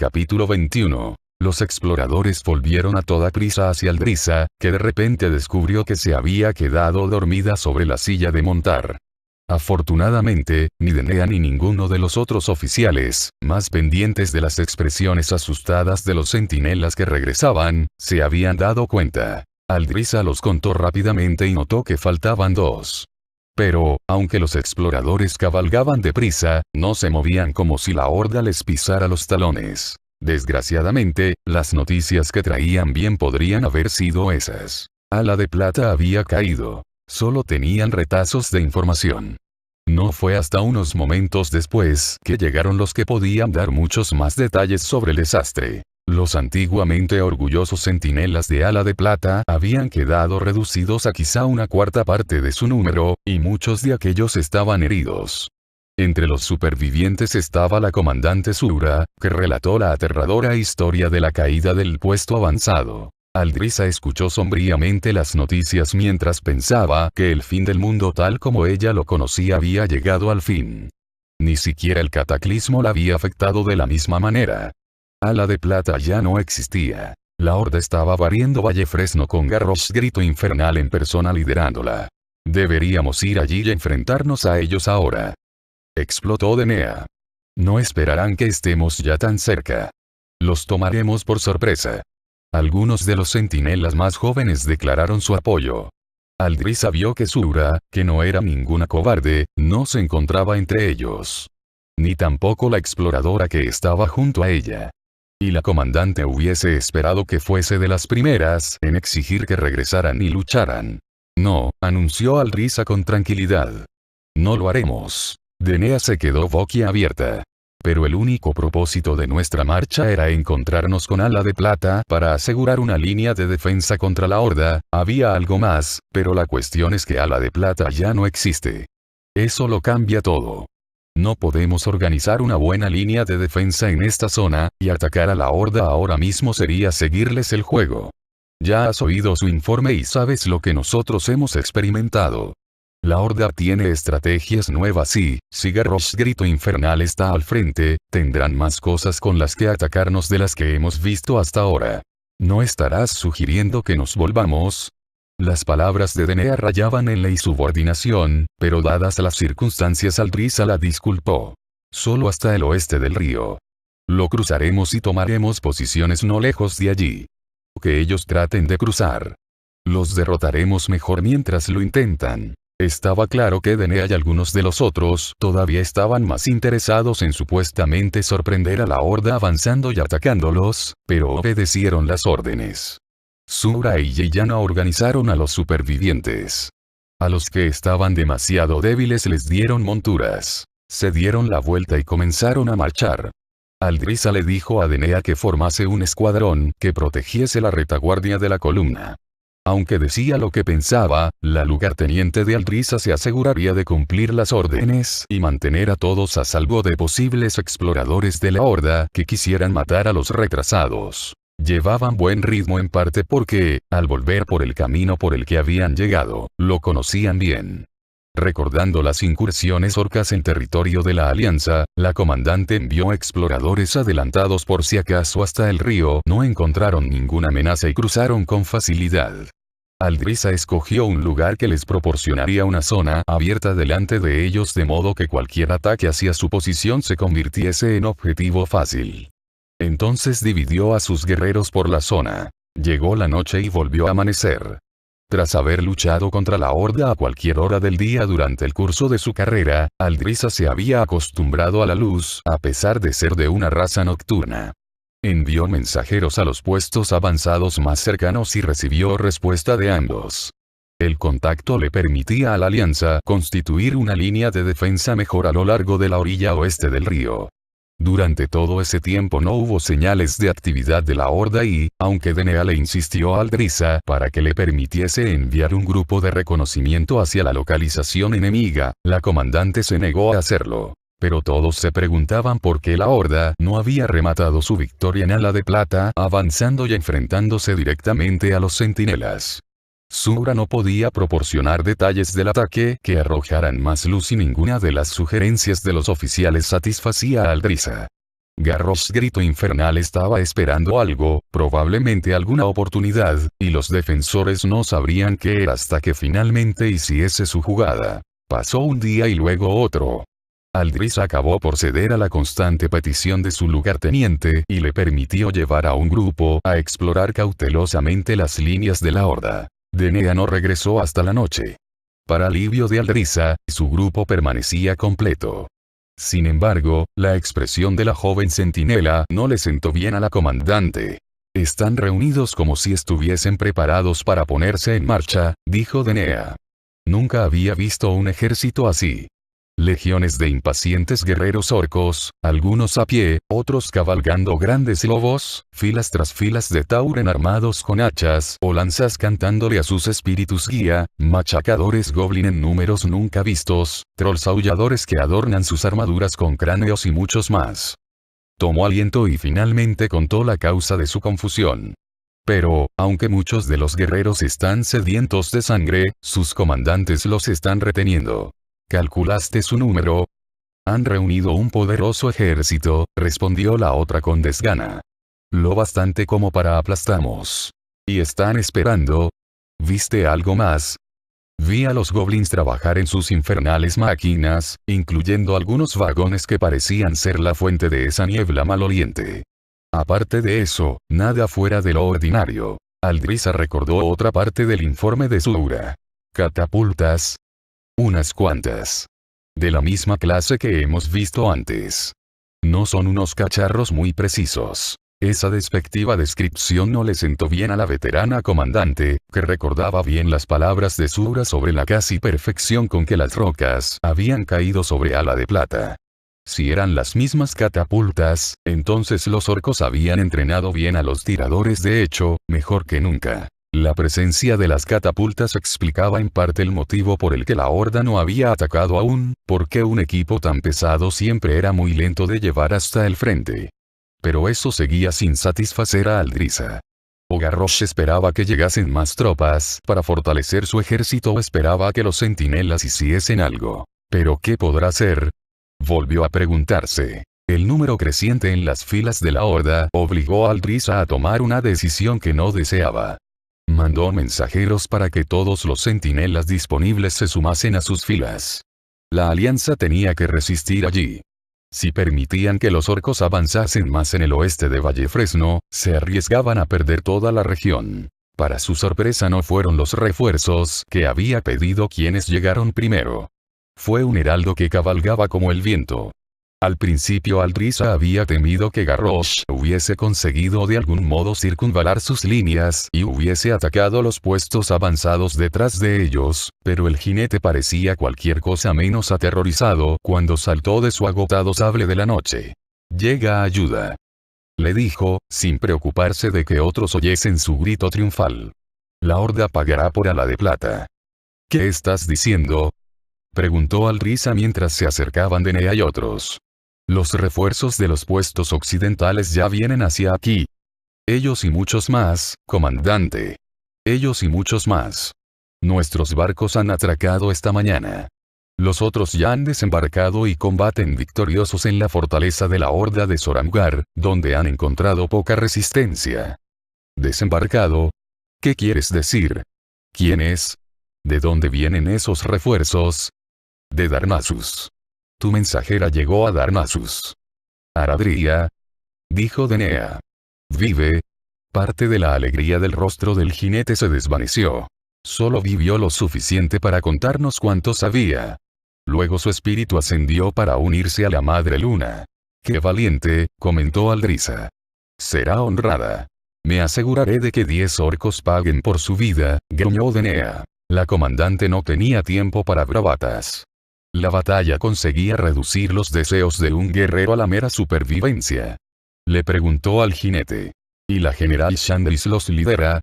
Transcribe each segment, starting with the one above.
Capítulo 21. Los exploradores volvieron a toda prisa hacia Aldrisa, que de repente descubrió que se había quedado dormida sobre la silla de montar. Afortunadamente, ni Denea ni ninguno de los otros oficiales, más pendientes de las expresiones asustadas de los centinelas que regresaban, se habían dado cuenta. Aldrisa los contó rápidamente y notó que faltaban 2. Pero, aunque los exploradores cabalgaban deprisa, no se movían como si la horda les pisara los talones. Desgraciadamente, las noticias que traían bien podrían haber sido esas. Ala de Plata había caído. Solo tenían retazos de información. No fue hasta unos momentos después que llegaron los que podían dar muchos más detalles sobre el desastre. Los antiguamente orgullosos centinelas de Ala de Plata habían quedado reducidos a quizá una cuarta parte de su número, y muchos de aquellos estaban heridos. Entre los supervivientes estaba la comandante Sura, que relató la aterradora historia de la caída del puesto avanzado. Aldrisa escuchó sombríamente las noticias mientras pensaba que el fin del mundo tal como ella lo conocía había llegado al fin. Ni siquiera el cataclismo la había afectado de la misma manera. Ala de Plata ya no existía. La horda estaba barriendo Valle Fresno con Garrosh Grito Infernal en persona liderándola. Deberíamos ir allí y enfrentarnos a ellos ahora. Explotó Denea. No esperarán que estemos ya tan cerca. Los tomaremos por sorpresa. Algunos de los centinelas más jóvenes declararon su apoyo. Aldrisa vio que Sura, que no era ninguna cobarde, no se encontraba entre ellos. Ni tampoco la exploradora que estaba junto a ella. Y la comandante hubiese esperado que fuese de las primeras en exigir que regresaran y lucharan. No, anunció Aldrisa con tranquilidad. No lo haremos. Denea se quedó boquiabierta. Pero el único propósito de nuestra marcha era encontrarnos con Ala de Plata para asegurar una línea de defensa contra la horda. Había algo más, pero la cuestión es que Ala de Plata ya no existe. Eso lo cambia todo. No podemos organizar una buena línea de defensa en esta zona, y atacar a la horda ahora mismo sería seguirles el juego. Ya has oído su informe y sabes lo que nosotros hemos experimentado. La horda tiene estrategias nuevas y, si Garrosh Grito Infernal está al frente, tendrán más cosas con las que atacarnos de las que hemos visto hasta ahora. ¿No estarás sugiriendo que nos volvamos? Las palabras de Denea rayaban en la insubordinación, pero dadas las circunstancias Aldrisa la disculpó. Solo hasta el oeste del río. Lo cruzaremos y tomaremos posiciones no lejos de allí. Que ellos traten de cruzar. Los derrotaremos mejor mientras lo intentan. Estaba claro que Denea y algunos de los otros todavía estaban más interesados en supuestamente sorprender a la horda avanzando y atacándolos, pero obedecieron las órdenes. Sura y Yeyana organizaron a los supervivientes. A los que estaban demasiado débiles les dieron monturas. Se dieron la vuelta y comenzaron a marchar. Aldrisa le dijo a Denea que formase un escuadrón que protegiese la retaguardia de la columna. Aunque decía lo que pensaba, la lugarteniente de Aldrisa se aseguraría de cumplir las órdenes y mantener a todos a salvo de posibles exploradores de la horda que quisieran matar a los retrasados. Llevaban buen ritmo en parte porque, al volver por el camino por el que habían llegado, lo conocían bien. Recordando las incursiones orcas en territorio de la Alianza, la comandante envió exploradores adelantados por si acaso hasta el río no encontraron ninguna amenaza y cruzaron con facilidad. Aldrisa escogió un lugar que les proporcionaría una zona abierta delante de ellos de modo que cualquier ataque hacia su posición se convirtiese en objetivo fácil. Entonces dividió a sus guerreros por la zona. Llegó la noche y volvió a amanecer. Tras haber luchado contra la horda a cualquier hora del día durante el curso de su carrera, Aldrisa se había acostumbrado a la luz a pesar de ser de una raza nocturna. Envió mensajeros a los puestos avanzados más cercanos y recibió respuesta de ambos. El contacto le permitía a la Alianza constituir una línea de defensa mejor a lo largo de la orilla oeste del río. Durante todo ese tiempo no hubo señales de actividad de la horda y, aunque Denea le insistió a Aldrisa para que le permitiese enviar un grupo de reconocimiento hacia la localización enemiga, la comandante se negó a hacerlo. Pero todos se preguntaban por qué la horda no había rematado su victoria en Ala de Plata, avanzando y enfrentándose directamente a los centinelas. Sura no podía proporcionar detalles del ataque que arrojaran más luz y ninguna de las sugerencias de los oficiales satisfacía a Aldrisa. Garrosh Grito Infernal estaba esperando algo, probablemente alguna oportunidad, y los defensores no sabrían qué era hasta que finalmente hiciese su jugada. Pasó un día y luego otro. Aldrisa acabó por ceder a la constante petición de su lugarteniente y le permitió llevar a un grupo a explorar cautelosamente las líneas de la horda. Denea no regresó hasta la noche. Para alivio de Aldrisa, su grupo permanecía completo. Sin embargo, la expresión de la joven centinela no le sentó bien a la comandante. «Están reunidos como si estuviesen preparados para ponerse en marcha», dijo Denea. Nunca había visto un ejército así. Legiones de impacientes guerreros orcos, algunos a pie, otros cabalgando grandes lobos, filas tras filas de tauren armados con hachas o lanzas cantándole a sus espíritus guía, machacadores goblin en números nunca vistos, trolls aulladores que adornan sus armaduras con cráneos y muchos más. Tomó aliento y finalmente contó la causa de su confusión. Pero, aunque muchos de los guerreros están sedientos de sangre, sus comandantes los están reteniendo. ¿Calculaste su número? Han reunido un poderoso ejército, respondió la otra con desgana. Lo bastante como para aplastamos. ¿Y están esperando? ¿Viste algo más? Vi a los goblins trabajar en sus infernales máquinas, incluyendo algunos vagones que parecían ser la fuente de esa niebla maloliente. Aparte de eso, nada fuera de lo ordinario. Aldrisa recordó otra parte del informe de Zura. Catapultas. Unas cuantas. De la misma clase que hemos visto antes. No son unos cacharros muy precisos. Esa despectiva descripción no le sentó bien a la veterana comandante, que recordaba bien las palabras de Zura sobre la casi perfección con que las rocas habían caído sobre Ala de Plata. Si eran las mismas catapultas, entonces los orcos habían entrenado bien a los tiradores, de hecho, mejor que nunca. La presencia de las catapultas explicaba en parte el motivo por el que la horda no había atacado aún, porque un equipo tan pesado siempre era muy lento de llevar hasta el frente. Pero eso seguía sin satisfacer a Aldrisa. O Garrosh esperaba que llegasen más tropas para fortalecer su ejército o esperaba que los centinelas hiciesen algo. ¿Pero qué podrá hacer? Volvió a preguntarse. El número creciente en las filas de la horda obligó a Aldrisa a tomar una decisión que no deseaba. Mandó mensajeros para que todos los centinelas disponibles se sumasen a sus filas. La alianza tenía que resistir allí. Si permitían que los orcos avanzasen más en el oeste de Vallefresno, se arriesgaban a perder toda la región. Para su sorpresa no fueron los refuerzos que había pedido quienes llegaron primero. Fue un heraldo que cabalgaba como el viento. Al principio Aldrisa había temido que Garrosh hubiese conseguido de algún modo circunvalar sus líneas y hubiese atacado los puestos avanzados detrás de ellos, pero el jinete parecía cualquier cosa menos aterrorizado cuando saltó de su agotado sable de la noche. «Llega ayuda», le dijo, sin preocuparse de que otros oyesen su grito triunfal. «La horda pagará por Ala de Plata». «¿Qué estás diciendo?», preguntó Aldrisa mientras se acercaban Denea y otros. «Los refuerzos de los puestos occidentales ya vienen hacia aquí. Ellos y muchos más, comandante. Ellos y muchos más. Nuestros barcos han atracado esta mañana. Los otros ya han desembarcado y combaten victoriosos en la fortaleza de la horda de Zoramgar, donde han encontrado poca resistencia». «¿Desembarcado? ¿Qué quieres decir? ¿Quién es? ¿De dónde vienen esos refuerzos?» «De Darnassus. Tu mensajera llegó a Darnassus». «Aradria», dijo Denea. «Vive». Parte de la alegría del rostro del jinete se desvaneció. Solo vivió lo suficiente para contarnos cuánto sabía. Luego su espíritu ascendió para unirse a la Madre Luna. «Qué valiente», comentó Aldrisa. «Será honrada. Me aseguraré de que 10 orcos paguen por su vida», gruñó Denea. La comandante no tenía tiempo para bravatas. La batalla conseguía reducir los deseos de un guerrero a la mera supervivencia. Le preguntó al jinete. ¿Y la general Shandris los lidera?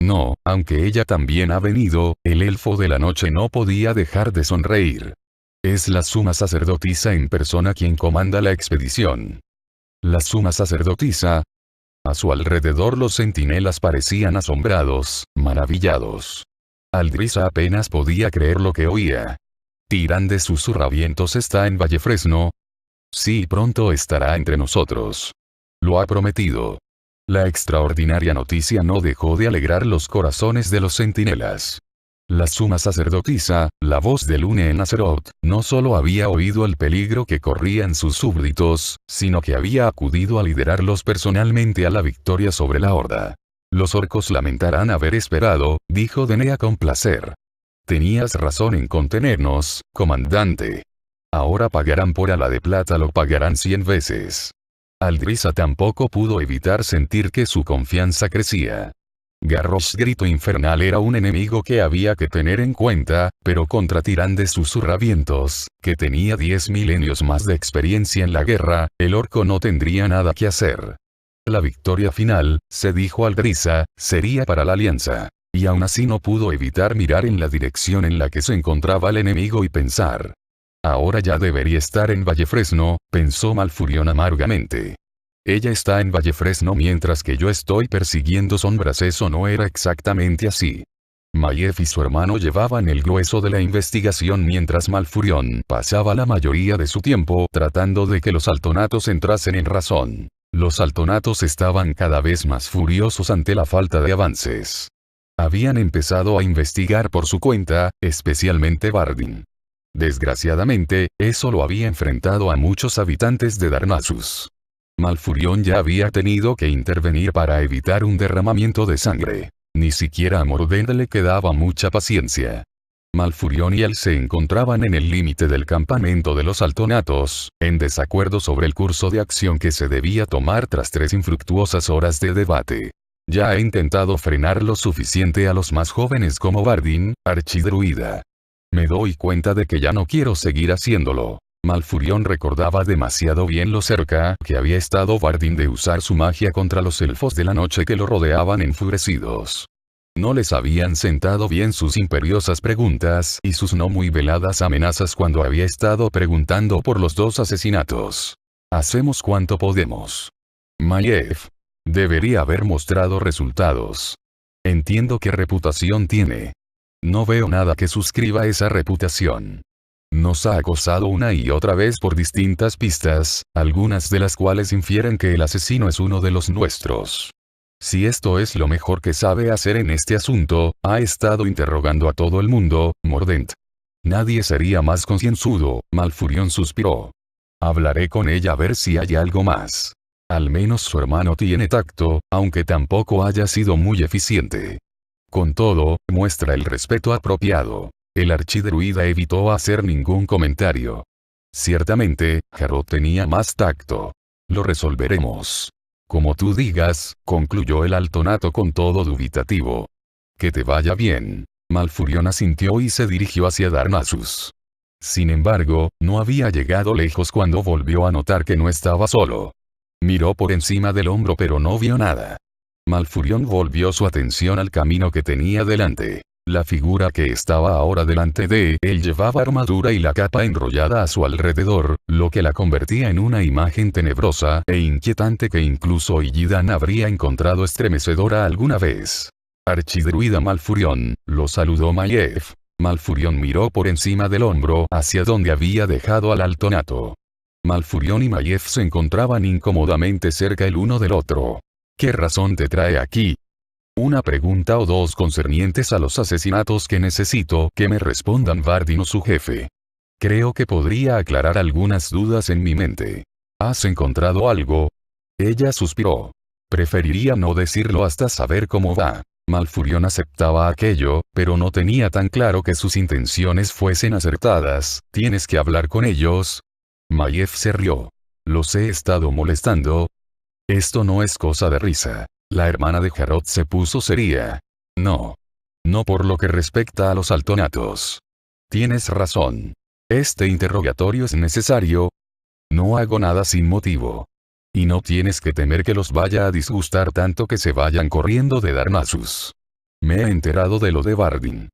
No, aunque ella también ha venido, el elfo de la noche no podía dejar de sonreír. Es la suma sacerdotisa en persona quien comanda la expedición. La suma sacerdotisa. A su alrededor los centinelas parecían asombrados, maravillados. Aldrisa apenas podía creer lo que oía. «Tirán de Susurravientos está en Vallefresno». Sí, pronto estará entre nosotros. Lo ha prometido. La extraordinaria noticia no dejó de alegrar los corazones de los centinelas. La suma sacerdotisa, la voz de Lune en Azeroth, no solo había oído el peligro que corrían sus súbditos, sino que había acudido a liderarlos personalmente a la victoria sobre la Horda. Los orcos lamentarán haber esperado, dijo Denea con placer. Tenías razón en contenernos, comandante. Ahora pagarán por ala de plata, lo pagarán 100 veces. Aldrisa tampoco pudo evitar sentir que su confianza crecía. Garrosh Grito Infernal era un enemigo que había que tener en cuenta, pero contra Tirandes Susurravientos, que tenía 10 milenios más de experiencia en la guerra, el orco no tendría nada que hacer. La victoria final, se dijo Aldrisa, sería para la alianza. Y aún así no pudo evitar mirar en la dirección en la que se encontraba el enemigo y pensar. Ahora ya debería estar en Vallefresno, pensó Malfurion amargamente. Ella está en Vallefresno mientras que yo estoy persiguiendo sombras. Eso no era exactamente así. Maiev y su hermano llevaban el grueso de la investigación mientras Malfurion pasaba la mayoría de su tiempo tratando de que los altonatos entrasen en razón. Los altonatos estaban cada vez más furiosos ante la falta de avances. Habían empezado a investigar por su cuenta, especialmente Bardin. Desgraciadamente, eso lo había enfrentado a muchos habitantes de Darnassus. Malfurion ya había tenido que intervenir para evitar un derramamiento de sangre. Ni siquiera a Mordent le quedaba mucha paciencia. Malfurion y él se encontraban en el límite del campamento de los altonatos, en desacuerdo sobre el curso de acción que se debía tomar tras 3 infructuosas horas de debate. Ya he intentado frenar lo suficiente a los más jóvenes como Bardin, archidruida. Me doy cuenta de que ya no quiero seguir haciéndolo. Malfurion recordaba demasiado bien lo cerca que había estado Bardin de usar su magia contra los elfos de la noche que lo rodeaban enfurecidos. No les habían sentado bien sus imperiosas preguntas y sus no muy veladas amenazas cuando había estado preguntando por los 2 asesinatos. Hacemos cuanto podemos. Maiev. Debería haber mostrado resultados. Entiendo qué reputación tiene. No veo nada que suscriba esa reputación. Nos ha acosado una y otra vez por distintas pistas, algunas de las cuales infieren que el asesino es uno de los nuestros. Si esto es lo mejor que sabe hacer en este asunto, ha estado interrogando a todo el mundo, Mordent. Nadie sería más concienzudo, Malfurion suspiró. Hablaré con ella a ver si hay algo más. Al menos su hermano tiene tacto, aunque tampoco haya sido muy eficiente. Con todo, muestra el respeto apropiado. El archidruida evitó hacer ningún comentario. Ciertamente, Jarrod tenía más tacto. Lo resolveremos. Como tú digas, concluyó el altonato con todo dubitativo. Que te vaya bien. Malfurion asintió y se dirigió hacia Darnassus. Sin embargo, no había llegado lejos cuando volvió a notar que no estaba solo. Miró por encima del hombro pero no vio nada. Malfurion volvió su atención al camino que tenía delante. La figura que estaba ahora delante de él llevaba armadura y la capa enrollada a su alrededor, lo que la convertía en una imagen tenebrosa e inquietante que incluso Illidan habría encontrado estremecedora alguna vez. Archidruida Malfurion, lo saludó Maiev. Malfurion miró por encima del hombro hacia donde había dejado al altonato. Malfurion y Maiev se encontraban incómodamente cerca el uno del otro. ¿Qué razón te trae aquí? Una pregunta o 2 concernientes a los asesinatos que necesito que me respondan Bardin o su jefe. Creo que podría aclarar algunas dudas en mi mente. ¿Has encontrado algo? Ella suspiró. Preferiría no decirlo hasta saber cómo va. Malfurion aceptaba aquello, pero no tenía tan claro que sus intenciones fuesen acertadas. ¿Tienes que hablar con ellos? Maiev se rió. Los he estado molestando. Esto no es cosa de risa. La hermana de Jarrod se puso seria. No. No por lo que respecta a los altonatos. Tienes razón. Este interrogatorio es necesario. No hago nada sin motivo. Y no tienes que temer que los vaya a disgustar tanto que se vayan corriendo de Darnassus. Me he enterado de lo de Bardin.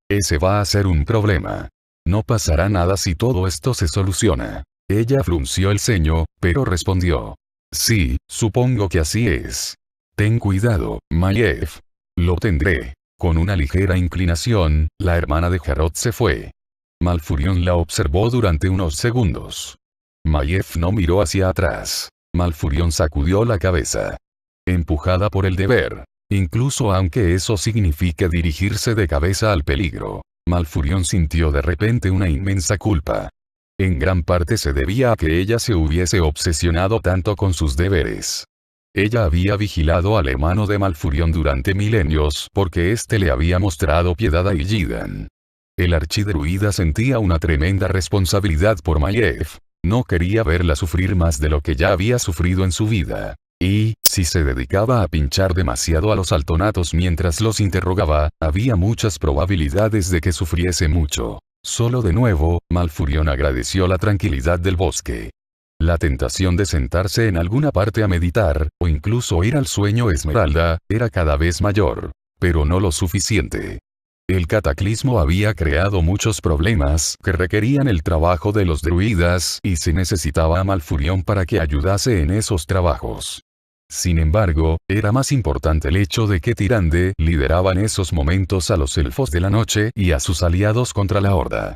Ese va a ser un problema. No pasará nada si todo esto se soluciona. Ella frunció el ceño, pero respondió. Sí, supongo que así es. Ten cuidado, Maiev. Lo tendré. Con una ligera inclinación, la hermana de Jarrod se fue. Malfurion la observó durante unos segundos. Maiev no miró hacia atrás. Malfurion sacudió la cabeza. Empujada por el deber. Incluso aunque eso signifique dirigirse de cabeza al peligro. Malfurion sintió de repente una inmensa culpa. En gran parte se debía a que ella se hubiese obsesionado tanto con sus deberes. Ella había vigilado al hermano de Malfurion durante milenios porque éste le había mostrado piedad a Illidan. El archidruida sentía una tremenda responsabilidad por Maiev. No quería verla sufrir más de lo que ya había sufrido en su vida. Y, si se dedicaba a pinchar demasiado a los altonatos mientras los interrogaba, había muchas probabilidades de que sufriese mucho. Solo de nuevo, Malfurion agradeció la tranquilidad del bosque. La tentación de sentarse en alguna parte a meditar, o incluso ir al sueño Esmeralda, era cada vez mayor. Pero no lo suficiente. El cataclismo había creado muchos problemas que requerían el trabajo de los druidas y se necesitaba a Malfurion para que ayudase en esos trabajos. Sin embargo, era más importante el hecho de que Tyrande lideraba en esos momentos a los elfos de la noche y a sus aliados contra la Horda.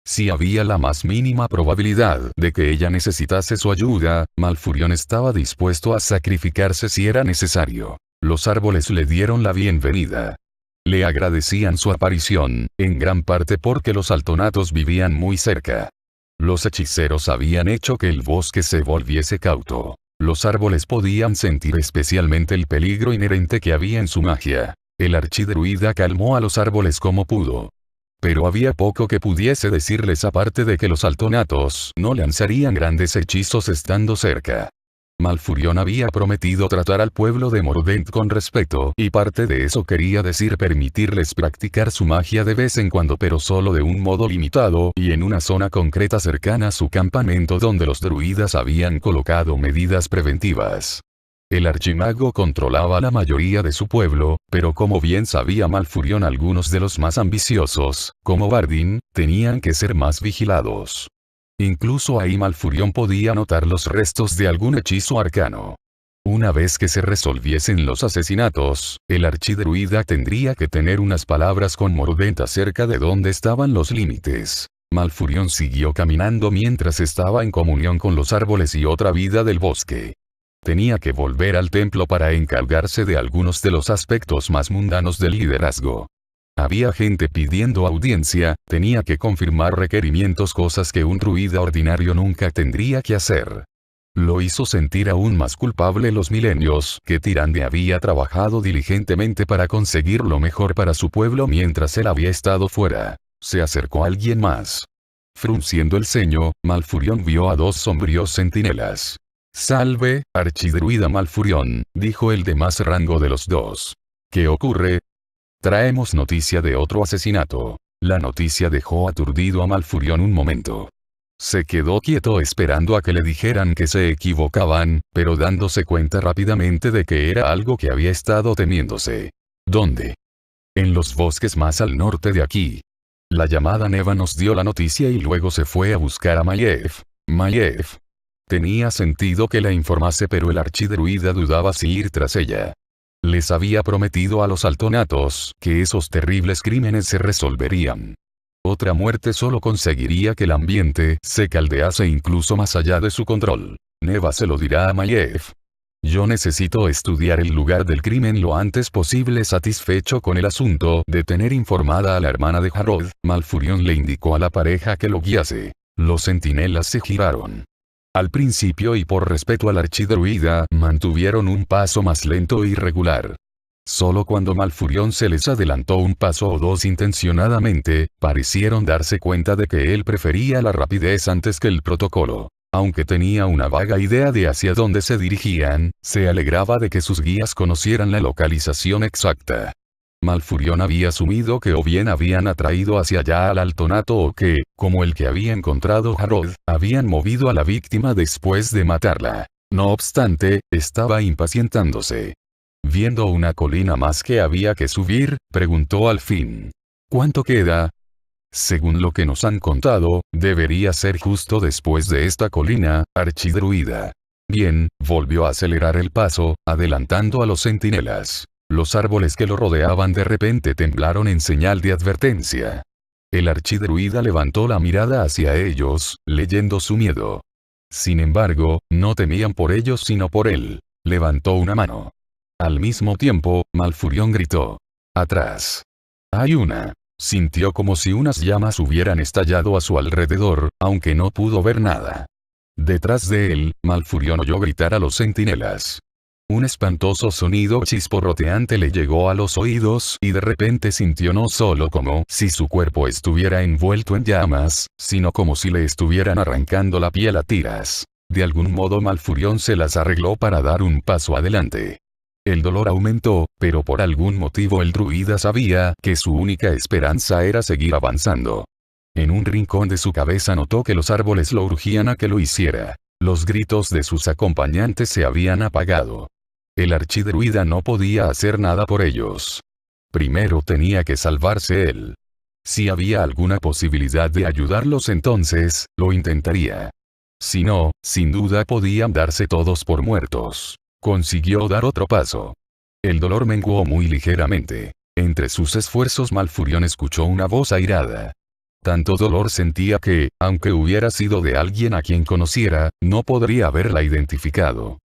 Si había la más mínima probabilidad de que ella necesitase su ayuda, Malfurion estaba dispuesto a sacrificarse si era necesario. Los árboles le dieron la bienvenida. Le agradecían su aparición, en gran parte porque los altonatos vivían muy cerca. Los hechiceros habían hecho que el bosque se volviese cauto. Los árboles podían sentir especialmente el peligro inherente que había en su magia. El archidruida calmó a los árboles como pudo. Pero había poco que pudiese decirles aparte de que los altonatos no lanzarían grandes hechizos estando cerca. Malfurion había prometido tratar al pueblo de Mordent con respeto y parte de eso quería decir permitirles practicar su magia de vez en cuando pero solo de un modo limitado y en una zona concreta cercana a su campamento donde los druidas habían colocado medidas preventivas. El archimago controlaba la mayoría de su pueblo, pero como bien sabía Malfurion algunos de los más ambiciosos, como Bardin, tenían que ser más vigilados. Incluso ahí Malfurion podía notar los restos de algún hechizo arcano. Una vez que se resolviesen los asesinatos, el archidruida tendría que tener unas palabras con Mordent acerca de dónde estaban los límites. Malfurion siguió caminando mientras estaba en comunión con los árboles y otra vida del bosque. Tenía que volver al templo para encargarse de algunos de los aspectos más mundanos del liderazgo. Había gente pidiendo audiencia, tenía que confirmar requerimientos, cosas que un druida ordinario nunca tendría que hacer. Lo hizo sentir aún más culpable los milenios que Tyrande había trabajado diligentemente para conseguir lo mejor para su pueblo mientras él había estado fuera. Se acercó a alguien más. Frunciendo el ceño, Malfurion vio a dos sombríos centinelas. «Salve, archidruida Malfurion», dijo el de más rango de los dos. «¿Qué ocurre?» «Traemos noticia de otro asesinato». La noticia dejó aturdido a Malfurion un momento. Se quedó quieto esperando a que le dijeran que se equivocaban, pero dándose cuenta rápidamente de que era algo que había estado temiéndose. «¿Dónde?» «En los bosques más al norte de aquí». La llamada Neva nos dio la noticia y luego se fue a buscar a Maiev. Maiev. Tenía sentido que la informase, pero el archidruida dudaba si ir tras ella. Les había prometido a los altonatos que esos terribles crímenes se resolverían. Otra muerte solo conseguiría que el ambiente se caldease incluso más allá de su control. Neva se lo dirá a Maiev. Yo necesito estudiar el lugar del crimen lo antes posible. Satisfecho con el asunto de tener informada a la hermana de Harrold, Malfurion le indicó a la pareja que lo guiase. Los centinelas se giraron. Al principio y por respeto al archidruida, mantuvieron un paso más lento e irregular. Solo cuando Malfurion se les adelantó un paso o dos intencionadamente, parecieron darse cuenta de que él prefería la rapidez antes que el protocolo. Aunque tenía una vaga idea de hacia dónde se dirigían, se alegraba de que sus guías conocieran la localización exacta. Malfurion había asumido que o bien habían atraído hacia allá al altonato o que, como el que había encontrado Harrold, habían movido a la víctima después de matarla. No obstante, estaba impacientándose. Viendo una colina más que había que subir, preguntó al fin. ¿Cuánto queda? Según lo que nos han contado, debería ser justo después de esta colina, archidruida. Bien, volvió a acelerar el paso, adelantando a los centinelas. Los árboles que lo rodeaban de repente temblaron en señal de advertencia. El archidruida levantó la mirada hacia ellos, leyendo su miedo. Sin embargo, no temían por ellos sino por él. Levantó una mano. Al mismo tiempo, Malfurion gritó. ¡Atrás! ¡Hay una! Sintió como si unas llamas hubieran estallado a su alrededor, aunque no pudo ver nada. Detrás de él, Malfurion oyó gritar a los centinelas. Un espantoso sonido chisporroteante le llegó a los oídos y de repente sintió no solo como si su cuerpo estuviera envuelto en llamas, sino como si le estuvieran arrancando la piel a tiras. De algún modo Malfurion se las arregló para dar un paso adelante. El dolor aumentó, pero por algún motivo el druida sabía que su única esperanza era seguir avanzando. En un rincón de su cabeza notó que los árboles lo urgían a que lo hiciera. Los gritos de sus acompañantes se habían apagado. El archidruida no podía hacer nada por ellos. Primero tenía que salvarse él. Si había alguna posibilidad de ayudarlos entonces, lo intentaría. Si no, sin duda podían darse todos por muertos. Consiguió dar otro paso. El dolor menguó muy ligeramente. Entre sus esfuerzos Malfurion escuchó una voz airada. Tanto dolor sentía que, aunque hubiera sido de alguien a quien conociera, no podría haberla identificado.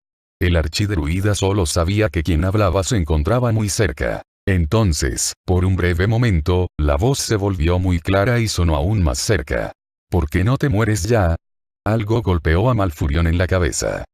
El archidruida solo sabía que quien hablaba se encontraba muy cerca. Entonces, por un breve momento, la voz se volvió muy clara y sonó aún más cerca. ¿Por qué no te mueres ya? Algo golpeó a Malfurion en la cabeza.